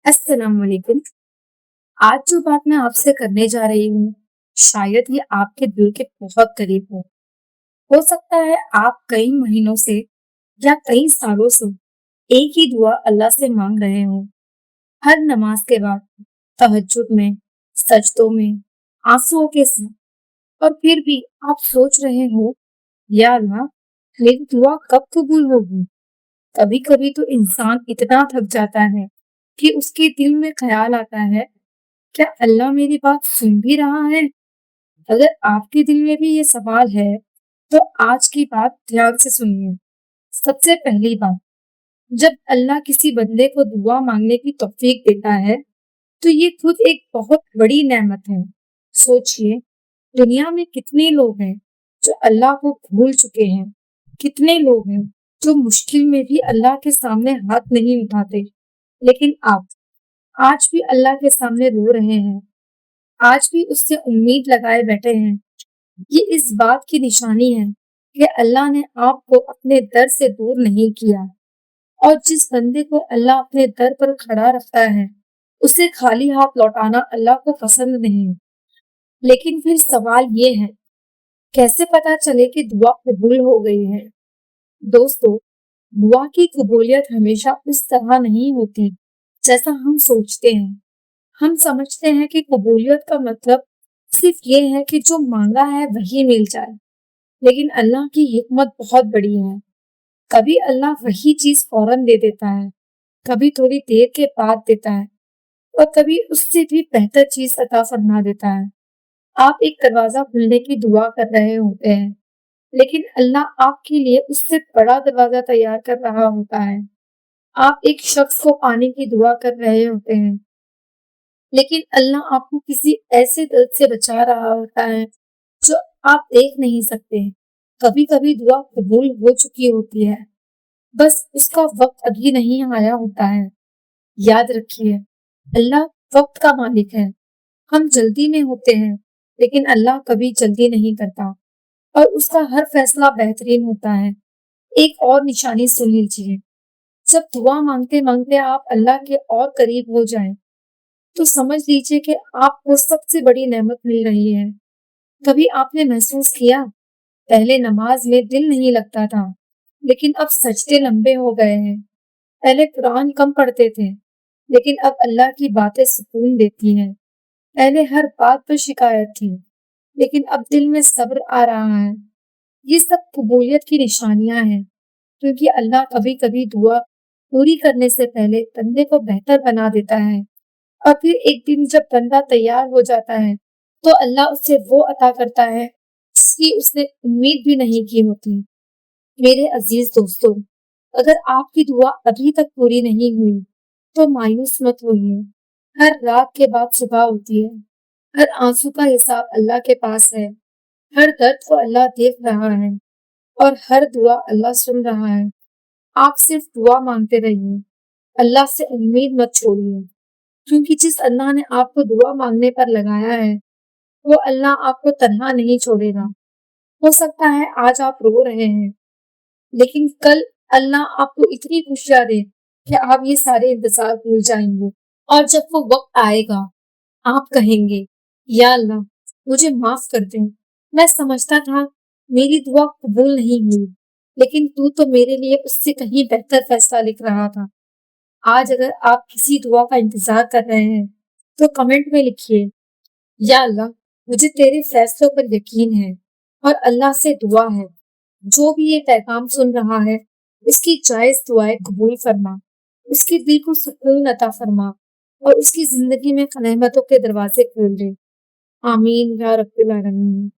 अस्सलाम वालेकुम। आज जो बात मैं आपसे करने जा रही हूँ, शायद ये आपके दिल के बहुत करीब हो। हो सकता है आप कई महीनों से या कई सालों से एक ही दुआ अल्लाह से मांग रहे हो। हर नमाज के बाद, तहज्जुद में, सजदों में, आंसुओं के साथ और फिर भी आप सोच रहे हो, या अल्लाह, मेरी दुआ कब कबूल होगी? कभी-कभी तो इंसान इतना थक जाता है कि उसके दिल में ख्याल आता है, क्या अल्लाह मेरी बात सुन भी रहा है? अगर आपके दिल में भी ये सवाल है, तो आज की बात ध्यान से सुनिए। सबसे पहली बात, जब अल्लाह किसी बंदे को दुआ मांगने की तौफीक देता है, तो ये खुद एक बहुत बड़ी नेमत है। सोचिए, दुनिया में कितने लोग हैं जो अल्लाह को भूल चुके हैं? कितने लोग हैं जो मुश्किल में भी अल्लाह के सामने हाथ नहीं उठाते? लेकिन आप आज भी अल्लाह के सामने रो रहे हैं, आज भी उससे उम्मीद लगाए बैठे हैं। ये इस बात की निशानी है कि अल्लाह ने आपको अपने दर से दूर नहीं किया। और जिस बंदे को अल्लाह अपने दर पर खड़ा रखता है, उसे खाली हाथ लौटाना अल्लाह को पसंद नहीं। लेकिन फिर सवाल ये है, कैसे पता चले कि दुआ कबूल हो गई है? दोस्तों, दुआ की कबूलियत हमेशा उस तरह नहीं होती जैसा हम सोचते हैं। हम समझते हैं कि कबूलियत का मतलब सिर्फ ये है कि जो मांगा है वही मिल जाए, लेकिन अल्लाह की हिकमत बहुत बड़ी है। कभी अल्लाह वही चीज फौरन दे देता है, कभी थोड़ी देर के बाद देता है, और कभी उससे भी बेहतर चीज अता फरमा देता है। आप एक दरवाजा खुलने की दुआ कर रहे होते हैं, लेकिन अल्लाह आपके लिए उससे बड़ा दरवाजा तैयार कर रहा होता है। आप एक शख्स को पाने की दुआ कर रहे होते हैं, लेकिन अल्लाह आपको किसी ऐसे दर्द से बचा रहा होता है जो आप देख नहीं सकते। कभी-कभी दुआ कबूल हो चुकी होती है, बस उसका वक्त अभी नहीं आया होता है। याद रखिए, अल्लाह वक्त का मालिक है। हम जल्दी में होते हैं, लेकिन अल्लाह कभी जल्दी नहीं करता और उसका हर फैसला बेहतरीन होता है। एक और निशानी सुन लीजिए, जब दुआ मांगते-मांगते आप अल्लाह के और करीब हो जाएं, तो समझ लीजिए कि आपको सबसे बड़ी नेमत मिल रही है। कभी आपने महसूस किया, पहले नमाज में दिल नहीं लगता था, लेकिन अब सजदे लंबे हो गए हैं। पहले कुरान कम पढ़ते थे, लेकिन अब अल्लाह की बातें सुकून देती हैं। पहले हर बात पर शिकायत थी, लेकिन अब दिल में सब्र आ रहा है। ये सब कबूलियत की निशानियां हैं, क्योंकि अल्लाह कभी-कभी दुआ पूरी करने से पहले बंदे को बेहतर बना देता है। और फिर एक दिन जब बंदा तैयार हो जाता है, तो अल्लाह उससे वो अता करता है जिसकी उसने उम्मीद भी नहीं की होती। मेरे अजीज दोस्तों, अगर आपकी दुआ अभी तक पूरी नहीं हुई, तो मायूस मत होइए। हर रात के बाद सुबह होती है। हर आंसू का हिसाब अल्लाह के पास है। हर दर्द को अल्लाह देख रहा है और हर दुआ अल्लाह सुन रहा है। आप सिर्फ दुआ मांगते रहिए। अल्लाह से उम्मीद मत छोड़िए, क्योंकि जिस अल्लाह ने आपको दुआ मांगने पर लगाया है, वो अल्लाह आपको तन्हा नहीं छोड़ेगा। हो सकता है आज आप रो रहे हैं, लेकिन कल अल्लाह आपको इतनी खुशियां दे कि आप ये सारे इंतजार भूल जाएंगे। और जब वो वक्त आएगा, आप कहेंगे, या अल्लाह, मुझे माफ कर दे। मैं समझता था मेरी दुआ कबूल नहीं हुई, लेकिन तू तो मेरे लिए उससे कहीं बेहतर फैसला लिख रहा था। आज अगर आप किसी दुआ का इंतजार कर रहे हैं, तो कमेंट में लिखिए, या अल्लाह, मुझे तेरे फैसलों पर यकीन है। और अल्लाह से दुआ है, जो भी ये पैगाम सुन रहा है, उसकी जायज दुआएं कबूल फरमा, उसके दिल को सुकून अता फरमा और उसकी जिंदगी में नेमतों के दरवाजे खोल दे। आमीन या रब्बिल आलमीन।